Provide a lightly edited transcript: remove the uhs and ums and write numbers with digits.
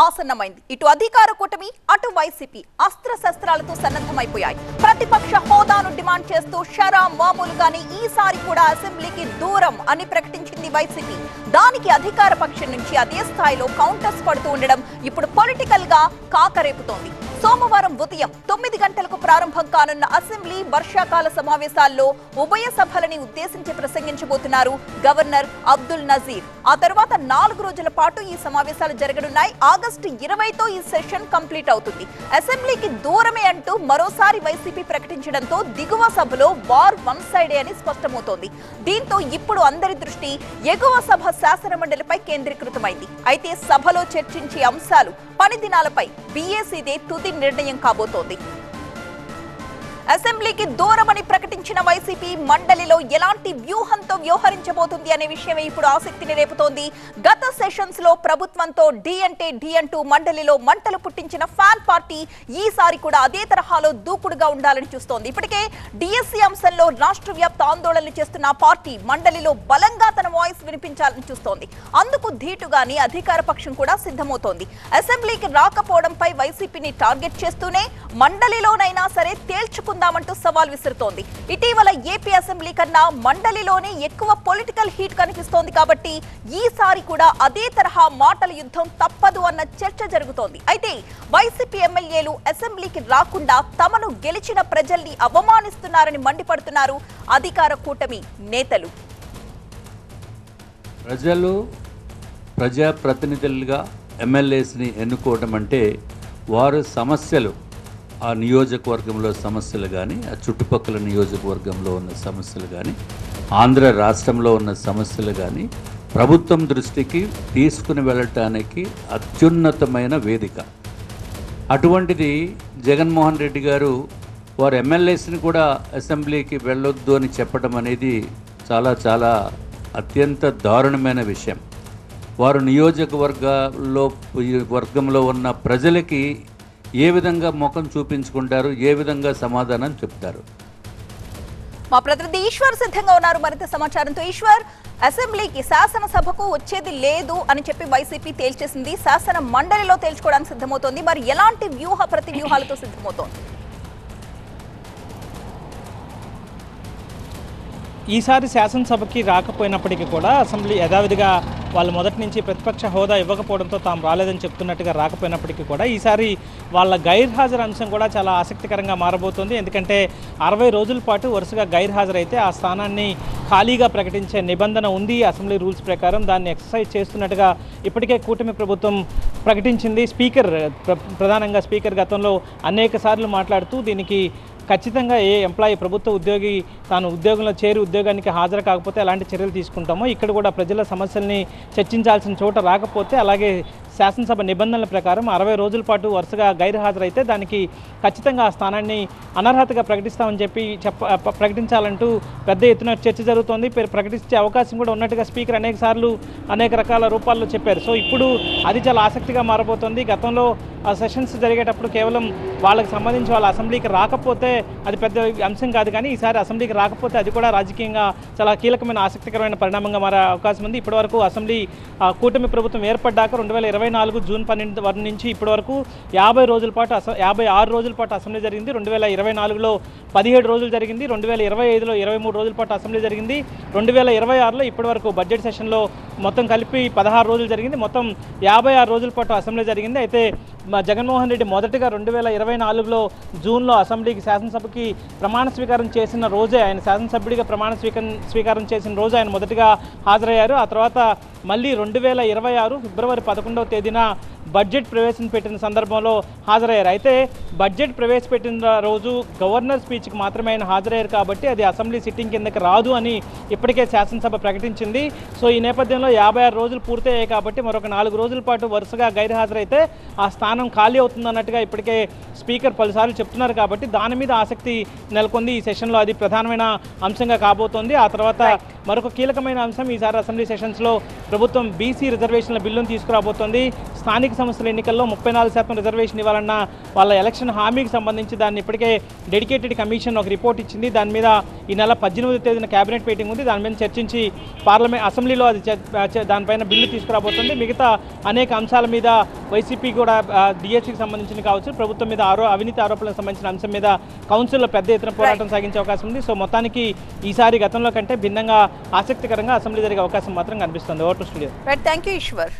ఆసన్నమైంది. ఇటు అధికార కూటమి, అటు వైసీపీ అస్త్ర శస్త్రాలతో సన్నద్ధమైపోయాయి. ప్రతిపక్ష హోదాను డిమాండ్ చేస్తూ షరా మామూలుగానే ఈసారి కూడా అసెంబ్లీకి దూరం అని ప్రకటించింది వైసీపీ. దానికి అధికార పక్షం నుంచి అదే స్థాయిలో కౌంటర్స్ పడుతూ ఉండడం ఇప్పుడు పొలిటికల్ గా కాకరేపుతోంది. సోమవారం ఉదయం 9 గంటలకు ప్రారంభం కానున్న అసెంబ్లీ వర్షాకాల సమావేశాల్లో ఉభయ సభలని ఉద్దేశించి ప్రసంగించబోతున్నారు గవర్నర్ అబ్దుల్ నజీర్. ఆ తర్వాత 4 రోజుల పాటు ఈ సమావేశాలు జరగనున్నాయి. ఆగస్టు 20తో ఈ సెషన్ కంప్లీట్ అవుతుంది. అసెంబ్లీకి దూరమే అంటూ మరోసారి వైసీపీ ప్రకటించడంతో దిగువ సభలో వార్ వన్ సైడే అని స్పష్టమవుతోంది. దీంతో ఇప్పుడు అందరి దృష్టి ఎగువ సభ శాసనమండలిపై కేంద్రీకృతమైంది. అయితే సభలో చర్చించే అంశాలు, పని దినాలపై బీఏసీదే తుది నిర్ణయం కాబోతోంది. అసెంబ్లీకి దూరమని ప్రకటించిన వైసీపీ మండలిలో ఎలాంటి వ్యూహంతో వ్యవహరించబోతుంది అనే విషయమే ఇప్పుడు ఆసక్తిని రేపుతోంది. గత సెషన్స్ లో ప్రభుత్వంతో డి అంటూ మండలిలో మంటలు పుట్టించిన ఫ్యాన్ పార్టీ ఈసారి కూడా అదే తరహాలో దూకుడుగా ఉండాలని చూస్తోంది. ఇప్పటికే డిఎస్సీ అంశంలో రాష్ట్ర వ్యాప్త ఆందోళనలు చేస్తున్న పార్టీ మండలిలో బలంగా తన వాయిస్ వినిపించాలని చూస్తోంది. అందుకు ధీటుగానే అధికార పక్షం కూడా సిద్ధమవుతోంది. అసెంబ్లీకి రాకపోవడంపై వైసీపీని టార్గెట్ చేస్తూనే మండలిలోనైనా సరే తేల్చుకుందామంటూ సవాల్ విసురుతోంది. ఇటీవల ఏపీ అసెంబ్లీ కన్నా మండలిలోనే ఎక్కువ పొలిటికల్ హీట్ కనిపిస్తోంది కాబట్టి ఈసారి కూడా అదే తరహా మాటల యుద్ధం తప్పదు అన్న చర్చ జరుగుతోంది. అయితే వైసీపీ ఎమ్మెల్యేలు అసెంబ్లీకి రాకుండా తమను గెలిచిన ప్రజల్ని అవమానిస్తున్నారని మండిపడుతున్నారు అధికార కూటమి నేతలు. ప్రజలు ప్రజాప్రతినిధులుగా ఎమ్మెల్యేస్ని ఎన్నుకోవడం అంటే వారు సమస్యలు, ఆ నియోజకవర్గంలో సమస్యలు కానీ, ఆ చుట్టుపక్కల నియోజకవర్గంలో ఉన్న సమస్యలు కానీ, ఆంధ్ర రాష్ట్రంలో ఉన్న సమస్యలు కానీ ప్రభుత్వం దృష్టికి తీసుకుని వెళ్ళటానికి అత్యున్నతమైన వేదిక. అటువంటిది జగన్మోహన్ రెడ్డి గారు వారు ఎమ్మెల్యేస్ని కూడా అసెంబ్లీకి వెళ్ళొద్దు అని చెప్పడం అనేది చాలా చాలా అత్యంత దారుణమైన విషయం. వారు వర్గంలో ఉన్న ప్రజలకి ఏ విధంగా ముఖం చూపించుకుంటారు, ఏ విధంగా సమాధానం చెప్తారు? మా ప్రతినిధి ఈశ్వర్ సిద్ధంగా ఉన్నారు మరింత సమాచారంతో. ఈశ్వర్, అసెంబ్లీకి శాసనసభకు వచ్చేది లేదు అని చెప్పి వైసీపీ తేల్చేసింది. శాసన మండలిలో తేల్చుకోవడానికి సిద్ధమవుతోంది. మరి ఎలాంటి ప్రతి వ్యూహాలతో సిద్ధమవుతోంది? ఈసారి శాసనసభకి రాకపోయినప్పటికీ కూడా అసెంబ్లీ యథావిధిగా వాళ్ళు మొదటి నుంచి ప్రతిపక్ష హోదా ఇవ్వకపోవడంతో తాము రాలేదని చెప్తున్నట్టుగా రాకపోయినప్పటికీ కూడా ఈసారి వాళ్ళ గైర్హాజరు అంశం కూడా చాలా ఆసక్తికరంగా మారబోతోంది. ఎందుకంటే 60 రోజుల పాటు వరుసగా గైర్హాజరైతే ఆ స్థానాన్ని ఖాళీగా ప్రకటించే నిబంధన ఉంది అసెంబ్లీ రూల్స్ ప్రకారం. దాన్ని ఎక్సర్సైజ్ చేస్తున్నట్టుగా ఇప్పటికే కూటమి ప్రభుత్వం ప్రకటించింది. ప్రధానంగా స్పీకర్ గతంలో అనేక సార్లు మాట్లాడుతూ దీనికి ఖచ్చితంగా ఏ ఎంప్లాయీ, ప్రభుత్వ ఉద్యోగి తాను ఉద్యోగంలో చేరి ఉద్యోగానికి హాజరు కాకపోతే ఎలాంటి చర్యలు తీసుకుంటామో ఇక్కడ కూడా ప్రజల సమస్యల్ని చర్చించాల్సిన చోట రాకపోతే అలాగే శాసనసభ నిబంధనల ప్రకారం 60 రోజుల పాటు వరుసగా గైర్హాజరైతే దానికి ఖచ్చితంగా ఆ స్థానాన్ని అనర్హతగా ప్రకటిస్తామని చెప్పి ప్రకటించాలంటూ పెద్ద ఎత్తున చర్చ జరుగుతోంది. ప్రకటించే అవకాశం కూడా ఉన్నట్టుగా స్పీకర్ అనేక రకాల రూపాల్లో చెప్పారు. సో ఇప్పుడు అది చాలా ఆసక్తిగా మారబోతోంది. గతంలో ఆ సెషన్స్ జరిగేటప్పుడు కేవలం వాళ్ళకి సంబంధించి వాళ్ళ అసెంబ్లీకి రాకపోతే అది పెద్ద అంశం కాదు, కానీ ఈసారి అసెంబ్లీకి రాకపోతే అది కూడా రాజకీయంగా చాలా కీలకమైన ఆసక్తికరమైన పరిణామంగా మారే అవకాశం ఉంది. ఇప్పటివరకు అసెంబ్లీ కూటమి ప్రభుత్వం ఏర్పడ్డాక 2024 జూన్ 12 నుంచి ఇప్పటివరకు 56 రోజుల పాటు అసెంబ్లీ జరిగింది. 2024లో 17 రోజులు జరిగింది. 2025లో 23 రోజుల పాటు అసెంబ్లీ జరిగింది. 2026లో ఇప్పటివరకు బడ్జెట్ సెషన్లో మొత్తం కలిపి 16 రోజులు జరిగింది. మొత్తం 56 రోజుల పాటు అసెంబ్లీ జరిగింది. అయితే జగన్మోహన్ రెడ్డి మొదటగా 2024లో జూన్లో అసెంబ్లీకి శాసనసభకి ప్రమాణ స్వీకారం చేసిన రోజే, ఆయన శాసనసభ్యుడిగా ప్రమాణ స్వీకారం చేసిన రోజు ఆయన మొదటగా హాజరయ్యారు. ఆ తర్వాత మళ్ళీ 2026 ఫిబ్రవరి 11వ తేదీన బడ్జెట్ ప్రవేశపెట్టిన సందర్భంలో హాజరయ్యారు. అయితే బడ్జెట్ ప్రవేశపెట్టిన రోజు గవర్నర్ స్పీచ్కి మాత్రమే ఆయన హాజరయ్యారు కాబట్టి అది అసెంబ్లీ సిట్టింగ్ కిందకి రాదు అని ఇప్పటికే శాసనసభ ప్రకటించింది. సో ఈ నేపథ్యంలో 56 రోజులు పూర్తయ్యాయి కాబట్టి మరొక 4 రోజుల పాటు వరుసగా గైర్హాజరైతే ఆ స్థానం ఖాళీ అవుతుందన్నట్టుగా ఇప్పటికే స్పీకర్ పలుసార్లు చెప్తున్నారు కాబట్టి దాని మీద ఆసక్తి నెలకొంది. ఈ సెషన్లో అది ప్రధానమైన అంశంగా కాబోతోంది. ఆ తర్వాత మరొక కీలకమైన అంశం ఈసారి అసెంబ్లీ సెషన్స్లో ప్రభుత్వం బీసీ రిజర్వేషన్ల బిల్లును తీసుకురాబోతోంది. స్థానిక సంస్థల ఎన్నికల్లో 34% రిజర్వేషన్ ఇవ్వాలన్న వాళ్ళ ఎలక్షన్ హామీకి సంబంధించి దాన్ని ఇప్పటికే డెడికేటెడ్ కమిషన్ ఒక రిపోర్ట్ ఇచ్చింది. దాని మీద ఈ నెల 18వ తేదీన కేబినెట్ మీటింగ్ ఉంది. దాని మీద చర్చించి అసెంబ్లీలో అది దానిపైన బిల్లు తీసుకురాబోతుంది. మిగతా అనేక అంశాల మీద వైసీపీ కూడా డిఎస్సికి సంబంధించిన కావచ్చు, ప్రభుత్వం మీద అవినీతి ఆరోపణలకు సంబంధించిన అంశం మీద కౌన్సిల్లో పెద్ద ఎత్తున పోరాటం సాగించే అవకాశం ఉంది. సో మొత్తానికి ఈసారి గతంలో కంటే భిన్నంగా ఆసక్తికరంగా అసెంబ్లీ జరిగే అవకాశం మాత్రం కనిపిస్తుంది. Over to studio. Thank you Eshwar.